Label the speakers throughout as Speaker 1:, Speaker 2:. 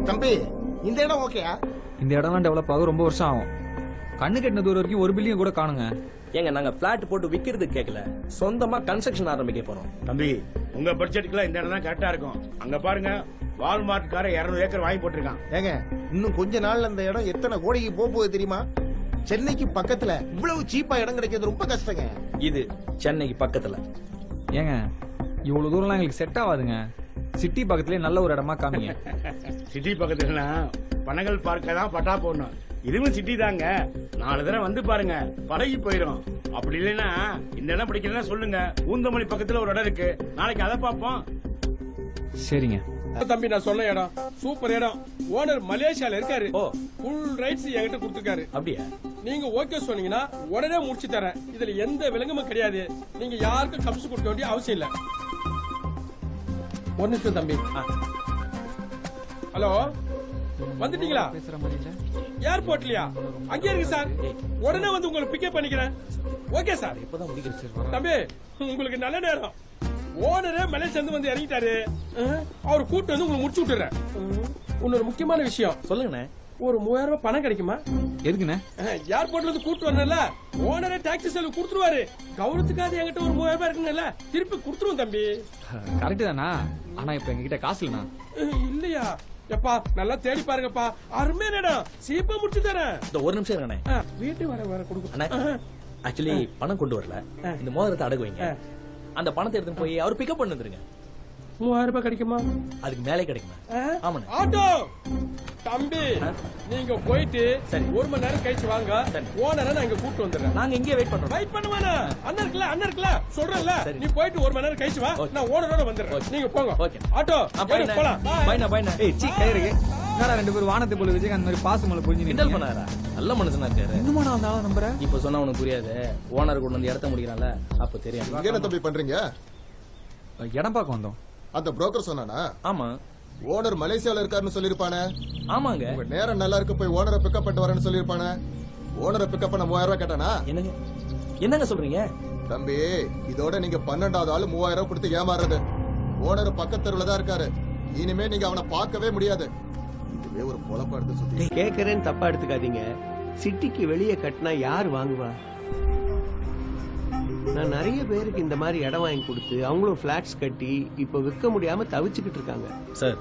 Speaker 1: தம்பி இந்த இடம் ஓகேயா?
Speaker 2: இந்த இடம்லாம் டெவலப் ஆக ரொம்ப வருஷம் ஆகும். கண்ணு கெட்டின தூரம் வரைக்கும் 1 பில்லியன் கூட காணுங்க.
Speaker 3: ஏங்க நாங்க பிளாட் போட்டு விக்கிறதுக்கு கேட்கல, சொந்தமா கன்ஸ்ட்ரக்ஷன் ஆரம்பிக்க போறோம்.
Speaker 4: தம்பி உங்க பட்ஜெட்டுக்குலாம் இந்த இடம் தான் கரெக்டா இருக்கும். அங்க பாருங்க, வால்மார்ட் கார 200 ஏக்கர் வாங்கி போட்டிருக்கான்.
Speaker 1: ஏங்க இன்னும் கொஞ்ச நாள்ல அந்த இடம் எத்தனை கோடிக்கு போகுது தெரியுமா? சென்னைக்கு பக்கத்துல இவ்வளவு சீப்பா இடம் கிடைக்கிறது ரொம்ப கஷ்டங்க.
Speaker 3: இது சென்னைக்கு பக்கத்துல.
Speaker 2: ஏங்க இவ்வளவு தூரம்லாம் எங்களுக்கு செட் ஆகாதுங்க. சிட்டி பக்கத்துலயே நல்ல ஒரு இடமா காமிங்க.
Speaker 4: சிட்டி பக்கத்துலனா பனகல் பார்க்க தான் பட்டா போடணும். இதுவும் சிட்டி தாங்க. 4 தடவை வந்து பாருங்க, பழகி போயிடும். அப்படி இல்லைன்னா இந்த இடம் பிடிக்கலன்னா சொல்லுங்க, ஊந்தமல்லி பக்கத்துல ஒரு இடம் இருக்கு, நாளைக்கு அதை பார்ப்போம்.
Speaker 2: சரிங்க
Speaker 5: தம்பி, நான் சொன்ன இடம் சூப்பர் இடம். ஓனர் மலேசியால இருக்காரு.
Speaker 3: ஓ,
Speaker 5: ஃபுல் ரைட்ஸ் என்கிட்ட கொடுத்துருக்காரு.
Speaker 3: அப்படியா?
Speaker 5: நீங்க ஓகே சொன்னீங்கன்னா உடனே முடிச்சு தரேன். இதுல எந்த விலங்குமும் கிடையாது. நீங்க யாருக்கும் கமிஷன் கொடுக்க வேண்டிய அவசியம் இல்ல. ஒரு நிமிஷம் தம்பி. ஹலோ, வந்துட்டீங்களா?
Speaker 2: பேசுற மாதிரி இல்ல.
Speaker 5: ஏர்போர்ட்லயா? அங்கே இருக்கு சார். உடனே வந்து உங்களை பிக்கப் பண்ணிக்கிறேன். Okay sir.
Speaker 3: இப்பதான் முடிக்கிறது.
Speaker 5: தம்பி உங்களுக்கு நல்ல நேரம். ஓனரே மலேசியா வந்து இறங்கிட்டாரு. அவர் கூட்டு வந்து உங்களுக்கு முடிச்சு விட்டுறேன். இன்னொரு முக்கியமான விஷயம்
Speaker 3: சொல்லுங்கண்ணே.
Speaker 5: ஒரு 3000 ரூபாய் பணம் கிடைக்குமா?
Speaker 2: எதுக்குண்ணே?
Speaker 5: ஏர்போர்ட்ல இருந்து கூட்டு வரணும்ல, ஓனரே டாக்ஸி செலவு கொடுத்துருவாரு. கௌரவத்துக்காக என்கிட்ட ஒரு 3000 ரூபாய் இருக்குங்கல்ல, திருப்பி கொடுத்துருவோம் தம்பி.
Speaker 2: கரெக்ட் தானா? ஆனா இப்ப எங்ககிட்ட காசு இல்லண்ணா.
Speaker 5: இல்லையா? எப்பா நல்லா தேடி பாருங்கப்பா, அருமையான இடம், சீப்பா முடிச்சு தரேன்.
Speaker 3: இந்த ஒரு நிமிஷம் இருங்கண்ணே.
Speaker 5: வீட்டு வர கொடுக்கும்.
Speaker 3: அண்ணே, ஆக்சுவலி பணம் கொண்டு வரல, இந்த மோதிரத்தை அடகு வைங்க. அந்த பணத்தை எடுத்துன்னு போய் அவர் பிக்கப் பண்ணுங்க.
Speaker 5: 3000 ரூபாய் கிடைக்குமா?
Speaker 3: அதுக்கு மேலே கிடைக்குமா? ஆமாண்ணே.
Speaker 5: ஆட்டோ தம்பி, நீங்க போயிட்டு
Speaker 3: சரி
Speaker 5: 1 மணி நேரம் கழிச்சு வாங்க. ஓனரை நான் இங்க கூட்டு வந்துடுறேன்.
Speaker 3: நாங்க இங்கே வெயிட் பண்றோம்.
Speaker 5: வெயிட் பண்ணுவானா? அண்ணன் இருக்குல்ல சொல்றேன்ல, நீ போயிட்டு 1 மணி நேரம் கழிச்சு வா. நான் ஓனரோட வந்துடுறேன். நீங்க போங்க.
Speaker 3: ஓகே
Speaker 5: ஆட்டோ போலாம்.
Speaker 3: பைனா பைனா.
Speaker 2: ஏய் சீ கயிறுங்க. என்னடா ரெண்டு பேரும் வானத்தை போல விஜய் அந்த மாதிரி பாசமல புரிஞ்சு
Speaker 3: கிண்டல் பண்ணாரா? நல்ல மனுஷனா இருக்காரு.
Speaker 2: இன்னுமா நான் அந்த ஆளை நம்புறேன்?
Speaker 3: இப்ப சொன்னா உனக்கு புரியாது. ஓனர் கொண்டு வந்து இடத்த முடிக்கிறான்ல, அப்ப தெரியும்.
Speaker 6: இங்க என்ன தம்பி பண்றீங்க?
Speaker 2: இடம் பார்க்க வந்தோம்.
Speaker 6: அந்த புரோக்கர் சொன்னானா?
Speaker 3: ஆமா.
Speaker 6: ஓனர் மலேசியால இருக்காருன்னு சொல்லிருப்பானே.
Speaker 3: ஆமாங்க.
Speaker 6: உங்க நேரம் நல்லா இருக்கு, போய் ஓனரை பிக்கப் பண்ணிட்டு வரேன்னு சொல்லிருப்பானே. ஓனரை பிக்கப் பண்ண 3000 ரூபாய் கேட்டானா?
Speaker 3: என்னங்க சொல்றீங்க
Speaker 6: தம்பி? இதோட நீங்க 12வது ஆளு 3000 ரூபாய் கொடுத்து ஏமாறுறது. ஓனர் பக்கத்தெருவுல தான் இருக்காரு. இனிமே நீங்க அவனை பார்க்கவே முடியாது. இதுவே ஒரு பொழப்பா எடுத்து சுத்தி
Speaker 7: கேக்குறேன்னு தப்பா எடுத்துக்காதீங்க. சிட்டிக்கு வெளியே கட்டினா யார் வாங்குவா? நான் நிறைய பேருக்கு இந்த மாதிரி இடம் வாங்கி கொடுத்து அவங்களும் பிளாட்ஸ் கட்டி இப்ப விற்க முடியாம தவிச்சுக்கிட்டு இருக்காங்க.
Speaker 3: சார்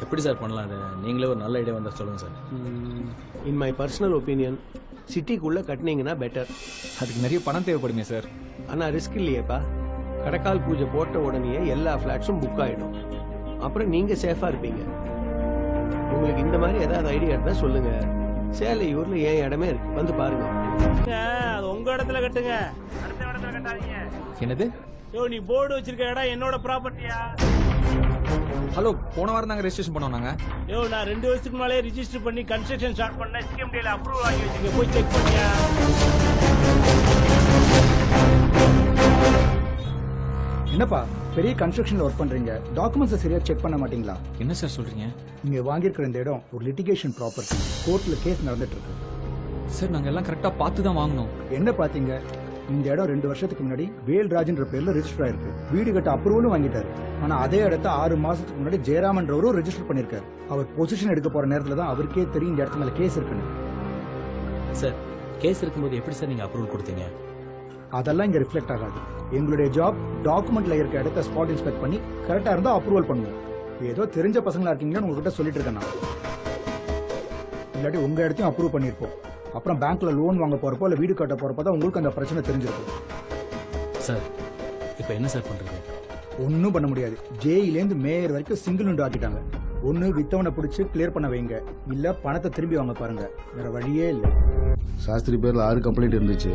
Speaker 3: எப்படி சார் பண்ணலாம்? அது நீங்களே ஒரு நல்ல ஐடியா வந்தா சொல்லுங்க sir.
Speaker 7: In my personal opinion, சிட்டிக்குள்ள கட்டினீங்கன்னா பெட்டர்.
Speaker 2: அதுக்கு நிறைய பணம் தேவைப்படுமே சார்.
Speaker 7: ஆனா ரிஸ்க் இல்லையேப்பா. கடைக்கால் பூஜை போட்ட உடனே எல்லா பிளாட்ஸும் புக் ஆயிடும். அப்புறம் நீங்க சேஃபா இருப்பீங்க. உங்களுக்கு இந்த மாதிரி ஏதாவது ஐடியா இருந்தா சொல்லுங்க. சேலையூர்ல ஏன் இடமே இருக்கு, வந்து பாருங்க.
Speaker 4: உங்க இடத்துல கட்டுங்க, அடுத்த இடத்துல கட்டாதீங்க.
Speaker 2: என்னது?
Speaker 4: நீ போர்டு வச்சிருக்க இடம் என்னோட ப்ராப்பர்ட்டியா?
Speaker 2: ஹலோ, போன வாரம் நாங்க ரெஜிஸ்ட்ரேஷன் பண்ணோம். நாங்க
Speaker 4: நான் 2 வருஷத்துக்கு முன்னாலே ரிஜிஸ்டர் பண்ணி கன்ஸ்ட்ரக்ஷன் ஸ்டார்ட் பண்ண சிஎம்டில அப்ரூவல் வாங்கி வச்சிருக்க. போய் செக் பண்ணியா?
Speaker 8: என்னப்பா பெரிய கன்ஸ்ட்ரக்ஷன்ல ஒர்க் பண்றீங்க, டாக்குமெண்ட்ஸ் சரியா செக் பண்ண மாட்டீங்களா?
Speaker 2: என்ன சார் சொல்றீங்க?
Speaker 8: நீங்க வாங்கியிருக்கிற இந்த இடம் ஒரு லிட்டிகேஷன் ப்ராப்பர்ட்டி. கோர்ட்ல கேஸ் நடந்துட்டு இருக்கு.
Speaker 2: சார் நாங்க எல்லாம் கரெக்டா பார்த்து தான் வாங்கினோம்.
Speaker 8: என்ன பாத்தீங்க? இந்த இடம் 2 வருஷத்துக்கு முன்னாடி வேல்ராஜ்ன்ற பேர்ல ரெஜிஸ்டர் ஆயிருக்கு. வீடு கட்ட அப்ரூவலும் வாங்கிட்டாரு. ஆனா அதே இடத்த 6 மாசத்துக்கு முன்னாடி ஜெயராமன்றவரும் ரெஜிஸ்டர் பண்ணிருக்காரு. அவர் பொசிஷன் எடுக்க போற நேரத்துல தான் அவருக்கே தெரியும் இந்த இடத்து மேல கேஸ் இருக்குன்னு.
Speaker 3: சார் கேஸ் இருக்கும்போது எப்படி சார் நீங்க அப்ரூவல் கொடுத்தீங்க?
Speaker 8: அதெல்லாம் இங்க ரிஃப்ளெக்ட் ஆகாது. எங்களுடைய ஜாப் டாக்குமெண்ட்ல இருக்க இடத்த ஸ்பாட் இன்ஸ்பெக்ட் பண்ணி கரெக்டா இருந்தா அப்ரூவல் பண்ணுவோம். ஏதோ தெரிஞ்ச பசங்களா இருக்கீங்கன்னு உங்ககிட்ட சொல்லிட்டு இருக்கேன் நான். இல்லாட்டி உங்க இடத்தையும் அப்ரூவ் பண்ணிருப்போம். அப்புறம் பேங்க்ல லோன் வாங்க போறப்போ இல்ல வீடு கட்ட போறப்போ தான் உங்களுக்கு அந்த பிரச்சனை தெரிஞ்சிருக்கும்.
Speaker 3: சார் இப்போ என்ன சார் பண்றது?
Speaker 8: ஒன்னும் பண்ண முடியாது. ஜேயிலேருந்து மேயர் வரைக்கும் சிங்கிள் விண்டோ ஆக்கிட்டாங்க. ஒன்னு வித்தவனை பிடிச்சி கிளியர் பண்ண வைங்க, இல்ல பணத்தை திரும்பி வாங்க பாருங்க. வேற வழியே இல்ல.
Speaker 9: சாஸ்திரி பேர்ல 6 கம்ப்ளைண்ட் இருந்துச்சு.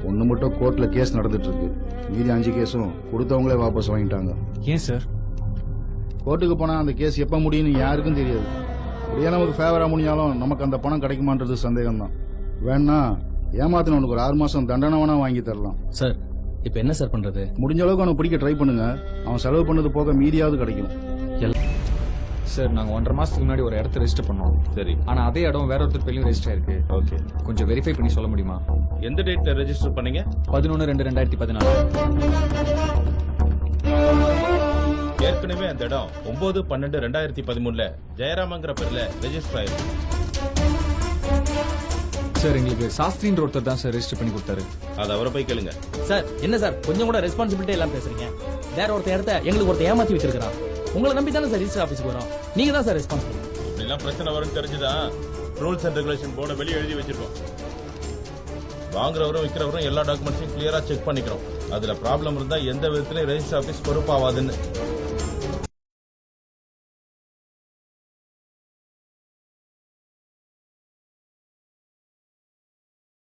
Speaker 9: 1 மட்டும் கோர்ட்ல கேஸ் நடந்துட்டு இருக்கு. மீதி 5 கேஸும் கொடுத்தவங்களே வாபஸ் வாங்கிட்டாங்க.
Speaker 2: ஏன் சார்?
Speaker 9: கோர்ட்டுக்கு போனா அந்த கேஸ் எப்ப முடியும்னு யாருக்கும் தெரியாது. அப்படியே நமக்கு ஃபேவரா முடிஞ்சாலும் நமக்கு அந்த பணம் கிடைக்குமான்றது சந்தேகம் தான். வேணா ஏமாத்தினவனுக்கு ஒரு 6 மாசம் தண்டனை வேணா வாங்கி தரலாம்.
Speaker 3: சார் இப்போ என்ன சார் பண்றது?
Speaker 9: முடிஞ்ச அளவுக்கு அவனை பிடிக்க ட்ரை பண்ணுங்க. அவன் செலவு பண்ணது போக மீதியாவது கிடைக்கும்.
Speaker 2: சார் நாங்க 1.5 மாசத்துக்கு முன்னாடி ஒரு இடத்த ரெஜிஸ்டர் பண்ணோம். சரி, ஆனா அதே இடம் வேற ஒருத்தர் பேர்லயும் ரெஜிஸ்டர் ஆயிருக்கு. ஓகே, கொஞ்சம் வெரிஃபை பண்ணி சொல்ல முடியுமா?
Speaker 4: எந்த டேட்ல ரெஜிஸ்டர் பண்ணீங்க?
Speaker 2: 11/2/2014.
Speaker 10: ஏற்கனவே அந்த இடம் 9/12/2013 ஜெயராமங்கிற பேர்ல ரெஜிஸ்டர் ஆயிருக்கு.
Speaker 2: சார் எங்களுக்கு சாஸ்திரின்ற ஒருத்தர் தான் சார் ரெஜிஸ்டர் பண்ணி கொடுத்தாரு.
Speaker 10: அது அவரை போய் கேளுங்க.
Speaker 3: சார் என்ன சார் கொஞ்சம் கூட ரெஸ்பான்சிபிலிட்டி எல்லாம் பேசுறீங்க? வேற ஒருத்த இடத்த எங்களுக்கு ஒருத்த ஏமாத்தி வச்சிருக்கான். உங்களை நம்பி தானே சார் ரெஜிஸ்டர் ஆபீஸ்க்கு வரோம். நீங்க தான் சார் ரெஸ்பான்சிபிள்.
Speaker 10: இப்படிலாம் பிரச்சனை வரும்னு தெரிஞ்சுதான் ரூல்ஸ் அண்ட் ரெகுலேஷன் போர்டை வெளியே எழுதி வச்சிருக்கோம். வாங்குறவரும் விற்கிறவரும் எல்லா டாக்குமெண்ட்ஸையும் கிளியரா செக் பண்ணிக்கிறோம். அதுல ப்ராப்ளம் இருந்தா எந்த விதத்திலையும் ரெஜிஸ்டர் ஆபீஸ் பொறுப்பாவாதுன்னு.